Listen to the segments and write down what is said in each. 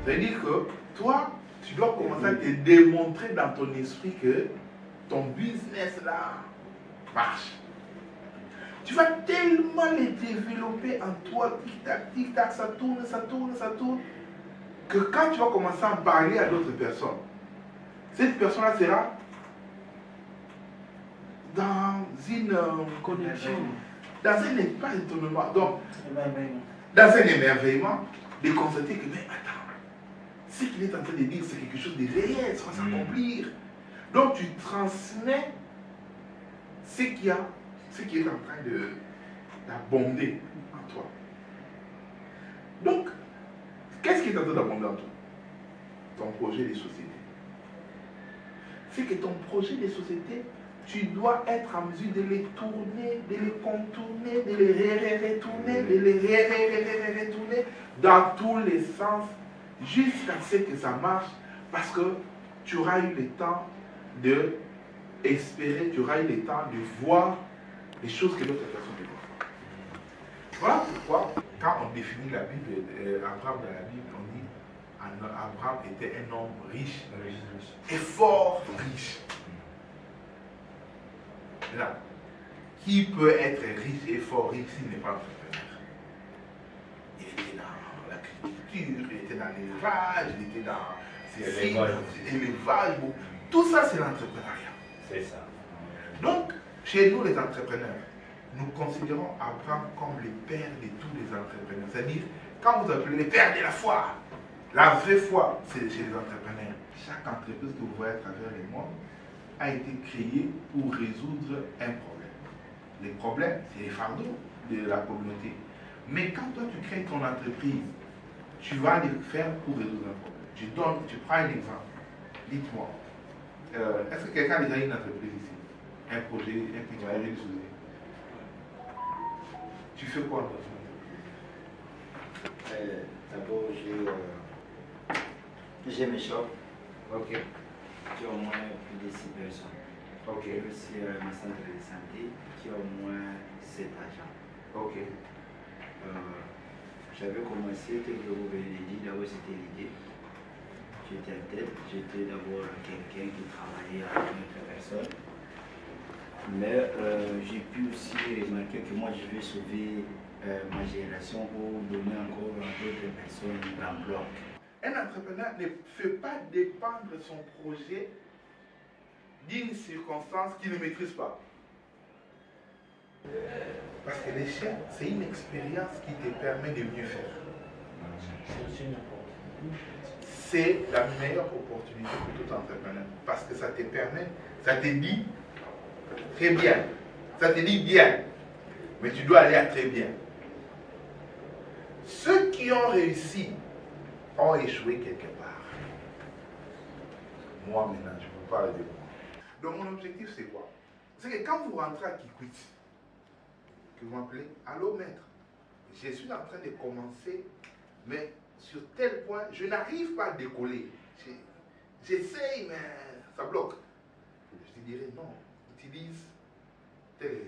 C'est-à-dire que toi, tu dois commencer à te démontrer dans ton esprit que ton business là marche. Tu vas tellement les développer en toi, tic-tac, ça tourne, que quand tu vas commencer à parler à d'autres personnes, cette personne-là sera dans une connexion, dans un pas étonnement, donc dans un émerveillement, de constater que, mais attends, ce qu'il est en train de dire, c'est quelque chose de réel, ça va s'accomplir. Donc tu transmets ce qui est en train d'abonder en toi. Donc, qu'est-ce qui est en train d'abonder en toi? Ton projet de société. C'est que ton projet de société, tu dois être en mesure de les tourner, de les contourner, de les retourner, de les retourner dans tous les sens jusqu'à ce que ça marche, parce que tu auras eu le temps d'espérer, tu auras eu le temps de voir les choses que d'autres personnes ne voient pas. Voilà pourquoi, quand on définit la Bible, Abraham dans la Bible, on dit Abraham était un homme riche et fort riche. Là, qui peut être riche et fort riche s'il n'est pas entrepreneur? Il était dans l'agriculture, il était dans l'élevage, il était dans l'élevage. Tout ça, c'est l'entrepreneuriat. C'est ça. Donc, chez nous, les entrepreneurs, nous considérons Abraham comme le père de tous les entrepreneurs. C'est-à-dire, quand vous appelez le père de la foi, la vraie foi, c'est chez les entrepreneurs. Chaque entreprise que vous voyez à travers le monde a été créée pour résoudre un problème. Les problèmes, c'est les fardeaux de la communauté. Mais quand toi, tu crées ton entreprise, tu vas le faire pour résoudre un problème. Tu prends un exemple. Dites-moi, est-ce que quelqu'un a déjà une entreprise ici? Un projet, un petit projet de société. Tu fais quoi dans ton entreprise? D'abord, j'ai mes shops. Ok. Qui ont au moins plus de 6 personnes. Ok. Et aussi ma centre de santé qui a au moins 7 agents. Ok. J'avais commencé, tel que vous venez de dire, d'abord c'était l'idée. J'étais en tête, j'étais d'abord quelqu'un qui travaillait avec une autre personne. Mais j'ai pu aussi remarquer que moi je veux sauver ma génération pour donner encore à d'autres personnes l'emploi. Un entrepreneur ne fait pas dépendre son projet d'une circonstance qu'il ne maîtrise pas. Parce que l'échec, c'est une expérience qui te permet de mieux faire. C'est la meilleure opportunité pour tout entrepreneur. Parce que ça te permet, ça te dit très bien. Ça te dit bien. Mais tu dois aller à très bien. Ceux qui ont réussi ont échoué quelque part. Moi maintenant, je vous parle de moi. Donc mon objectif c'est quoi? C'est que quand vous rentrez à Kikwit, que vous m'appelez, allô maître, je suis en train de commencer, mais sur tel point, je n'arrive pas à décoller. J'essaye, mais ça bloque. Je te dirais non, utilise tel.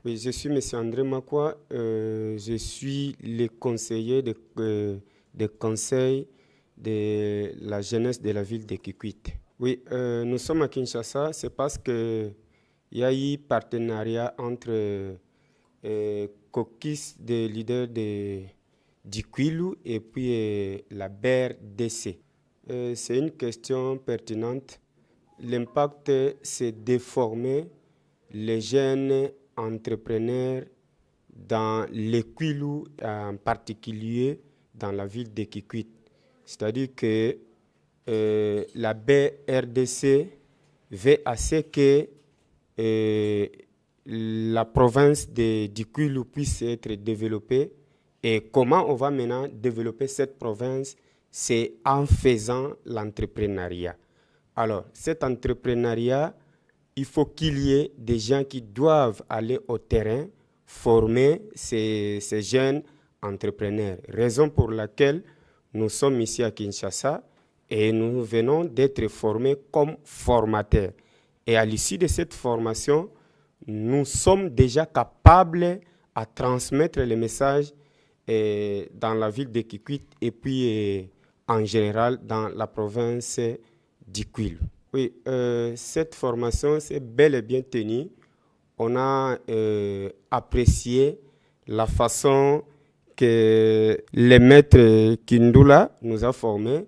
Oui, je suis M. André Makwa, je suis le conseiller de conseil de la jeunesse de la ville de Kikwit. Oui, nous sommes à Kinshasa, c'est parce qu'il y a eu partenariat entre Kokis, des leaders d'Ikwilu, et puis la BRDC. C'est une question pertinente. L'impact, c'est de former les jeunes entrepreneurs dans l'Ikwilu, en particulier dans la ville de Kikwit. C'est-à-dire que la BRDC veut à ce que la province d'Ikwilu puisse être développée. Et comment on va maintenant développer cette province? C'est en faisant l'entrepreneuriat. Alors, cet entrepreneuriat, il faut qu'il y ait des gens qui doivent aller au terrain, former ces jeunes entrepreneurs. Raison pour laquelle nous sommes ici à Kinshasa et nous venons d'être formés comme formateurs. Et à l'issue de cette formation, nous sommes déjà capables à transmettre les messages dans la ville de Kikwit et puis en général dans la province d'Ikwil. Oui, cette formation s'est bel et bien tenue. On a apprécié la façon que le maître Kindula nous a formés.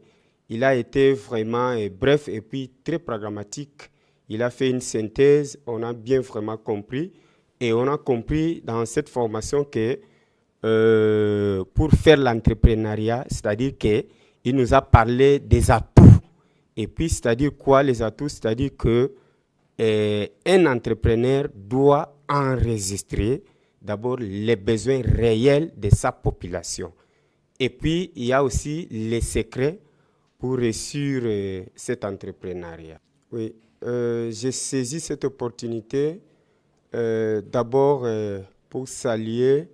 Il a été vraiment bref et puis très pragmatique. Il a fait une synthèse, on a bien vraiment compris. Et on a compris dans cette formation que pour faire l'entrepreneuriat, c'est-à-dire qu'il nous a parlé des atouts. Et puis, c'est-à-dire quoi les atouts? C'est-à-dire que un entrepreneur doit enregistrer d'abord les besoins réels de sa population. Et puis, il y a aussi les secrets pour réussir cet entrepreneuriat. Oui, j'ai saisi cette opportunité d'abord pour saluer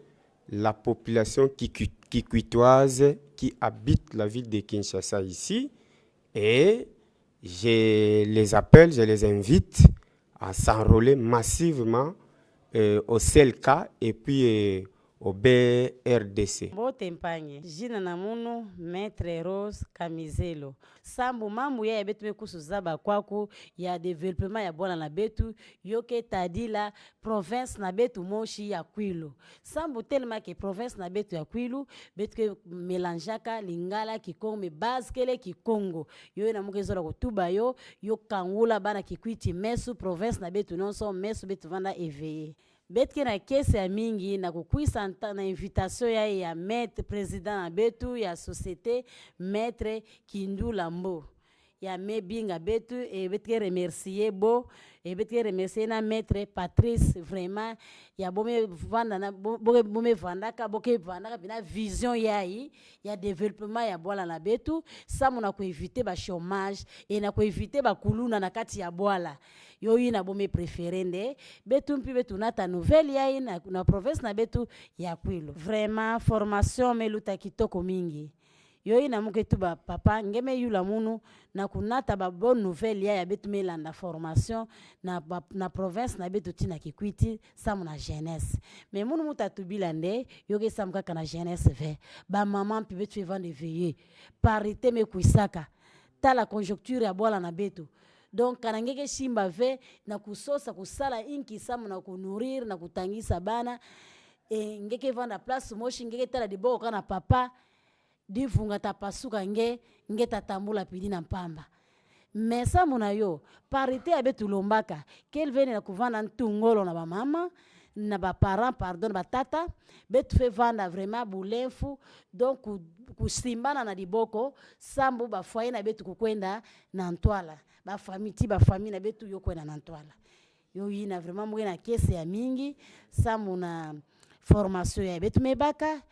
la population kikwitoise qui habite la ville de Kinshasa ici. Et je les appelle, je les invite à s'enrôler massivement au CLK et puis au BRDC. Botempanyi jina na munu Maître Rose Kamizelo sambu mambu ya betu bekusu zaba kwaku ya development ya bwana na betu yoke tadila province na betu moshi ya Kwilu sambu tellement que province na betu ya Kwilu betu ke melanjaka lingala kikongo me base kele kikongo yo na mukezola kutuba yo kangula bana Kikwiti mesu province na betu non so mesu betu vanda éveillé. Betke na kese ya mingi na kukwisa na invitation ya maître président na betu ya société maître Kindula Mbo ya mebinga betu et betke remercier bo et betke remercier na maître Patrice vraiment ya bome vanda na bome vandaka boke vandaka bina vision ya développement ya bwala na betu sa mona ko éviter ba chômage et na ko éviter ba kuluna na kati ya bwala yo na bome préférende betu mpi betu nata nouvelle ya na province na betu ya Kwilu vraiment formation meluta kitoko mingi yo na muke tu ba papa ngeme yula munu na kunata ba bonne nouvelle ya betu melanda formation na province na betu tina Kikwiti samu na jeunesse mais munu mutatu bilande yo ke samu kaka na jeunesse ve ba maman mpi betu vendre veiller parité me kuisaka ta la conjoncture ya bwala na betu. Donc kanangeke shimba ve na kusosa kusala inki samu na kunourrir na kutangisa bana e ngeke vanda place moshi ngeke tala dibo kana papa divunga tapasuka nge tatambula pili na mpamba mais samu na yo parité abetu lombaka kel vene na kuvanda ntungolo na ba mama na ba parents pardon ba tata betu fe vanda vraiment bulenfu donc kusimbana na diboko sambu ba foyer na betu kukwenda na ntwala ba famille na betu yo kwenda na ntwala yo yina vraiment mwe na kese ya mingi samu na formation ya betu mebaka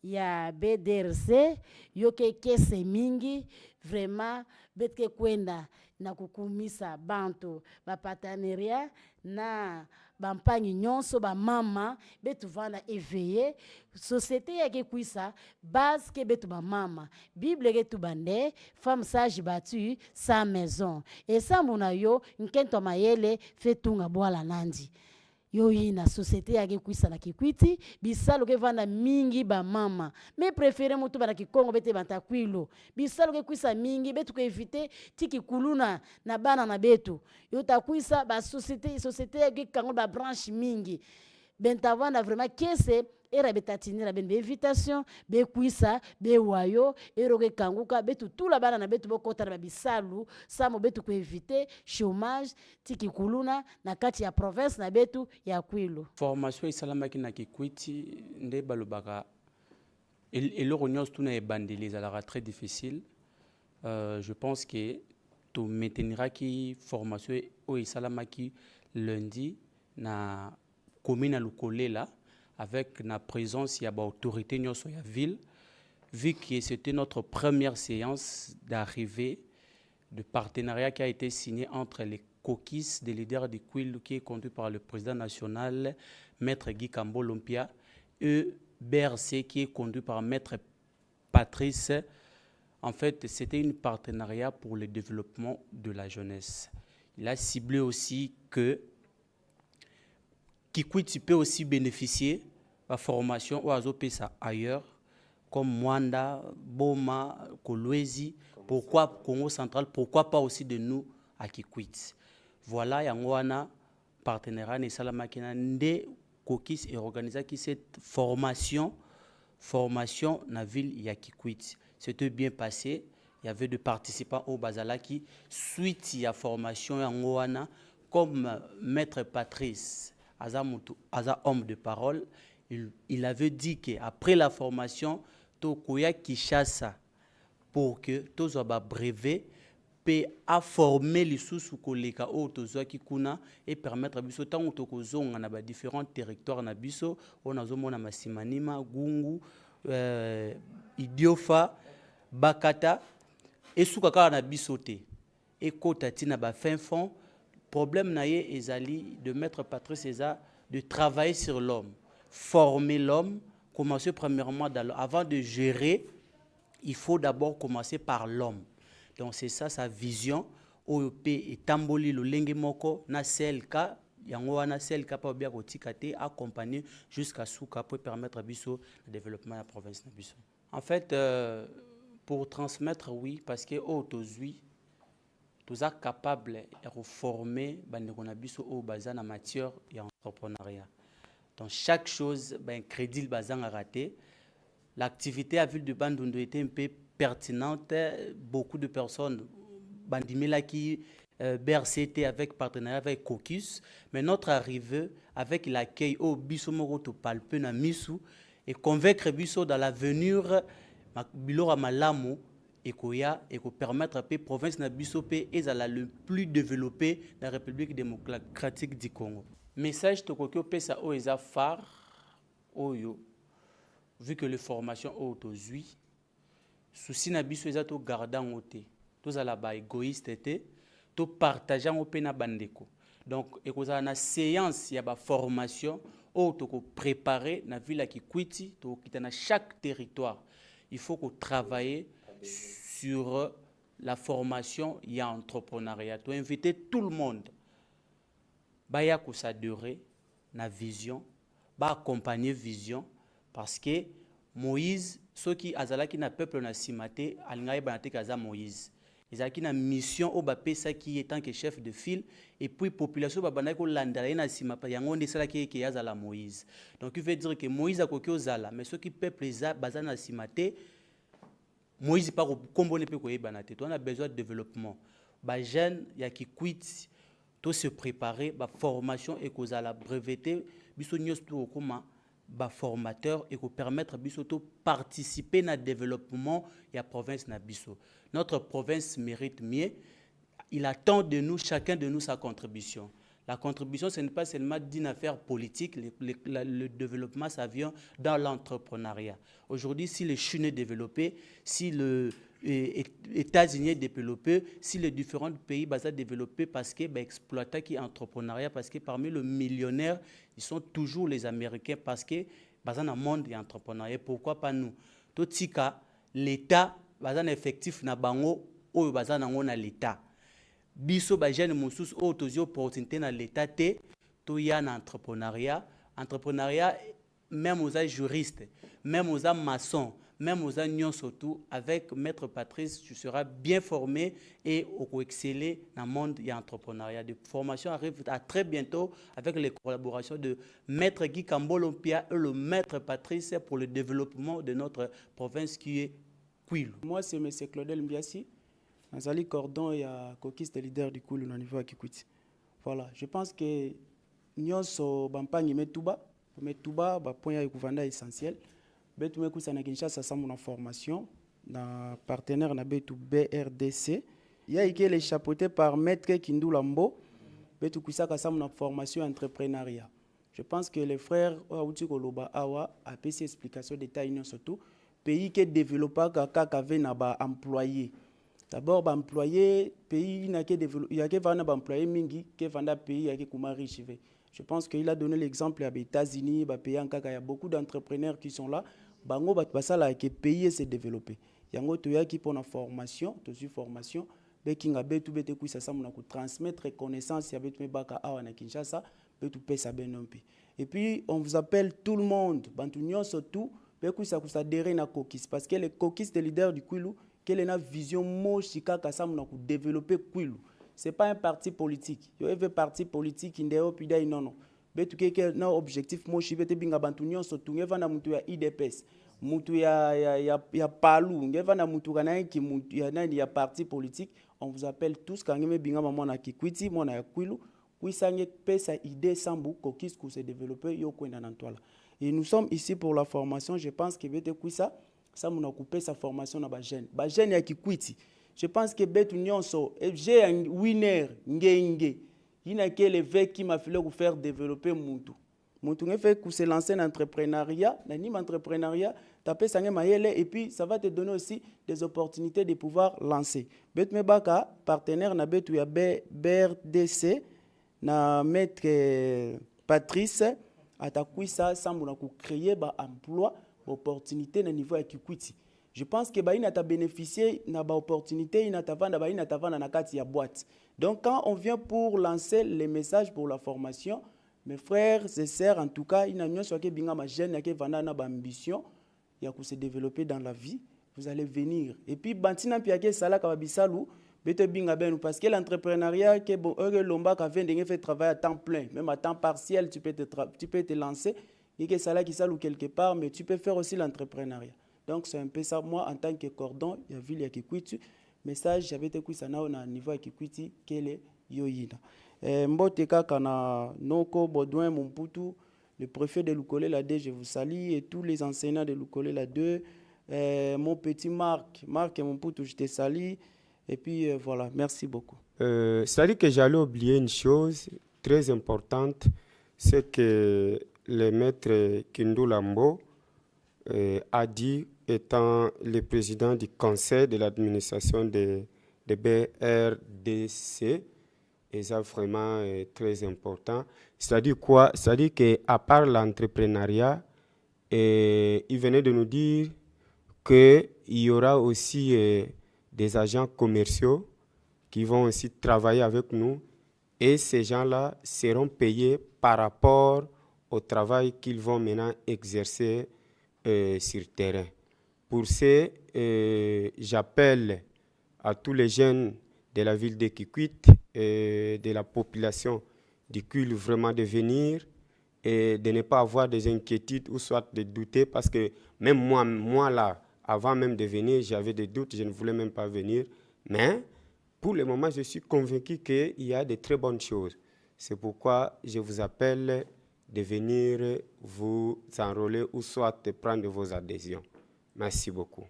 ya BDRC yo ke kese mingi vraiment betke kwenda na kukumisa bantu ba partenariat na bampanyi nyonso ba mama betu vanda éveillé société yake kuisa base ke betu ba mama bible ke tu bande femme sage battu sa maison et sa mona yo nkento mayele fetunga bwala nandi yo na société yake kuisa na Kikwiti bisalo ke vanda mingi ba mama mais préféré mutu bana Kikongo bete banta Kwilu bisalo ke kuisa mingi betu ko éviter tiki kuluna na bana na betu yo ta kuisa ba société yake kango ba branche mingi benta vanda vraiment kese era betatinira ben invitation be kuisa be wayo eroke kanguka betu tula bana na betu bokota ba bisalu samo betu ko éviter chômage tiki kuluna na kati ya province na betu ya Kwilu. Formation isalamaki na Kikwiti nde balobaka eloko nyonso tuna ebandeli ezalaka très difficile. Je pense que to maintenira ki formation o isalamaki lundi na commune à Lukolela avec la présence de l'autorité de la ville, vu que c'était notre première séance d'arrivée de partenariat qui a été signé entre les caucus des leaders du Kwilu, qui est conduit par le président national, Maître Guy Kambo Lumpia, et BRC, qui est conduit par Maître Patrice. En fait, c'était un partenariat pour le développement de la jeunesse. Il a ciblé aussi que Kikwit peut aussi bénéficier de la formation ou à ailleurs, comme Mwanda, Boma, Kolwezi, pourquoi Congo central, pourquoi pas aussi de nous à Kikwit. Voilà, Yangwana, partenariat Nesalamakina, Nde Kokis et organisé cette formation dans la ville de Kikwit. C'était bien passé. Il y avait des participants au Bazalaki. Suite à la formation Yangwana, comme Maître Patrice, Aza homme de parole, il avait dit qu'après la formation, Tokoya Kishasa, pour que tous les brevets peut former les sous-collègues et permettre à biso tant que na différents territoires na biso on a zomona Masimanima, Gungu, Idiofa, Bakata et soukaka na bisoté et kotati na ba fin fond. Problème naie ezali de Maître Patrice César de travailler sur l'homme, former l'homme, commencer premièrement avant de gérer, il faut d'abord commencer par l'homme. Donc c'est ça sa vision. OEP et Tamboli le lenge moko na selka yango wana selka pa bien kotikate accompagner jusqu'à souka pour permettre à biso le développement de la province na biso. En fait pour transmettre oui parce que autozui tous a capable de former bandeko na biso au bazana matière et entrepreneuriat. Donc chaque chose ben crédit le bazan a raté. L'activité à ville de Bandundu était un peu pertinente. Beaucoup de personnes, Bandimela qui BRCT avec partenariat avec Caucus, mais notre arrivée avec l'accueil au Bissomoro to palpe na misu et convaincre Bisso dans l'avenir Bilora Malamu et koya et ko permettre à la province na Bisso et le plus développé dans la République démocratique du Congo. Message to kokyo pesa o eza phare oyo vu que les formations autozui souci na biso eza to gardant oté to za la ba égoïste té to partageant au pena bandeko donc ekozala na séance ya ba formation o to ko préparer na ville qui Kikwiti to kita na chaque territoire il faut qu'on travaille sur la formation et entrepreneuriat to inviter tout le monde baya ko s'adorer na vision ba accompagner vision. Parce que Moïse, ceux qui azalaki na peuple na simate, alingaye banate kaza Moïse. Ils ont une mission au bapé ça qui est tant que chef de file et puis population babana ko landala na simapa yango ndesala ki azala Moïse. Donc il veut dire que Moïse a kokyo zala mais ceux qui peuple za bazana simate Moïse pas kombo ne peut ko yebanate. On a besoin de développement. Ba jeune ya ki quit to se préparer ba formation et kozala breveté biso nyos to okoma ba formateur et pour permettre à biso de participer à développement de la province na biso. Notre province mérite mieux. Il attend de nous, chacun de nous, sa contribution. La contribution, ce n'est pas seulement d'une affaire politique. Le développement, ça vient dans l'entrepreneuriat. Aujourd'hui, si le Chine est développé, si les États-Unis est développé, si les différents pays sont développés parce que exploiter qui entrepreneuriat, parce que parmi les millionnaires, ils sont toujours les Américains parce que dans le monde il y a entrepreneuriat. Pourquoi pas nous? Tout cas, l'État, dans effectif na bango, ou dans l'État. Biso ba jeune musus o tozi opportunité na l'État té to ya na entrepreneuriat même aux juristes, même aux maçons, même aux unions surtout, avec Maître Patrice, tu seras bien formé et au exceller dans le monde de l'entrepreneuriat. De formation arrive à très bientôt avec les collaborations de Maître Guy Kambo Lumpia et le Maître Patrice pour le développement de notre province qui est Kwilu. Moi, c'est M. Claudel Mbiassi. Nazali Cordon et Caucus des leaders du Kwilu au niveau de Kikwiti. Voilà, je pense que nous sommes en train de mettre point essentiel. Betu mekusa na Kinshasa sa mon formation na partenaire na Betu BRDC. Il y a été les chapeauté par Maître Kindulambo. Betu kusaka sa mon formation entrepreneuriat. Je pense que les frères Outi Koloba Awa a fait explication d'état union surtout pays qui développe kaka kave na ba employé. D'abord, employé pays, il y a que employé mingi, que vanda pays, il y a que riche. Je pense qu'il a donné l'exemple aux États-Unis, il y a beaucoup d'entrepreneurs qui sont là. Bango ça là que pays se développer. Yango to ya qui pour la formation, to suis formation, be kinga be tu bete kuisa sa mona ku transmettre connaissance ya betu baka awa na Kinshasa, be tu pesa benompi. Et puis on vous appelle tout le monde, bantu nyonso tout, be kuisa ku s'adhérer na Kokis parce que les Kokis de leader du Kwilu, quelle est la vision mochi kaka sa mona ku développer Kwilu. C'est pas un parti politique. Yo un parti politique indéo pida non non. Betu keke na objectif mochi bete binga bantu nyonso tout ngeva na mutu ya IDPS. Mutu ya palu ngeva na mutu kana ki mutu ya nani ya parti politique. On vous appelle tous quand ngeme binga maman na Kikwiti mona ya Kwilu kuisange pesa idée sambu kokis ku se développer yo kwenda na ntwala. Et nous sommes ici pour la formation. Je pense que bete kuisa ça mona couper sa formation na ba jeune ya Kikwiti. Je pense que betu nyonso j'ai un winner ngenge. Il n'a que le veille qui m'a fallu faire développer Moutou. Moutou n'a fait que se lancer en entrepreneuriat, n'anime entrepreneuriat, taper ça et puis ça va te donner aussi des opportunités de pouvoir lancer. Bet mebaka partenaire na betu ya BRDC na maître Patrice atakuisa sambuna ku créer ba emploi opportunité na niveau ya Kikwiti. Je pense que il a bénéficié de l'opportunité, il a na kati ya boîte. Donc quand on vient pour lancer les messages pour la formation, mes frères et sœurs, en tout cas, il y a une chose qui est jeune, qui a ambition, il se développer dans la vie, vous allez venir. Et puis, bantina piake sala kabisalu, parce que l'entrepreneuriat, qui est bon, l'omba qui fait travail à temps plein, même à temps partiel, tu peux te lancer, et que sala qui salou quelque part, mais tu peux faire aussi l'entrepreneuriat. Donc c'est un peu ça. Moi, en tant que cordon, il y a ville ya Kikwiti. Message, j'avais été ça na niveau ya Kikwiti, quel est yoyina. Mbote kaka na Noko Baudouin Mumputu, le préfet de Lukole la 2, je vous salue, et tous les enseignants de Lukole la 2. Mon petit Marc Mumputu, je te salue. Et puis voilà, merci beaucoup. C'est-à-dire que j'allais oublier une chose très importante, c'est que le maître Kindu Lambo a dit, étant le président du conseil de l'administration de BRDC, et ça vraiment très important. C'est-à-dire quoi? C'est-à-dire qu'à part l'entrepreneuriat, il venait de nous dire qu'il y aura aussi des agents commerciaux qui vont aussi travailler avec nous, et ces gens-là seront payés par rapport au travail qu'ils vont maintenant exercer sur terrain. Pour ce, j'appelle à tous les jeunes de la ville de Kikwit et de la population du Kwilu vraiment de venir et de ne pas avoir des inquiétudes ou soit de douter, parce que même moi là, avant même de venir, j'avais des doutes, je ne voulais même pas venir. Mais pour le moment, je suis convaincu qu'il y a de très bonnes choses. C'est pourquoi je vous appelle de venir vous enrôler ou soit de prendre vos adhésions. Merci beaucoup.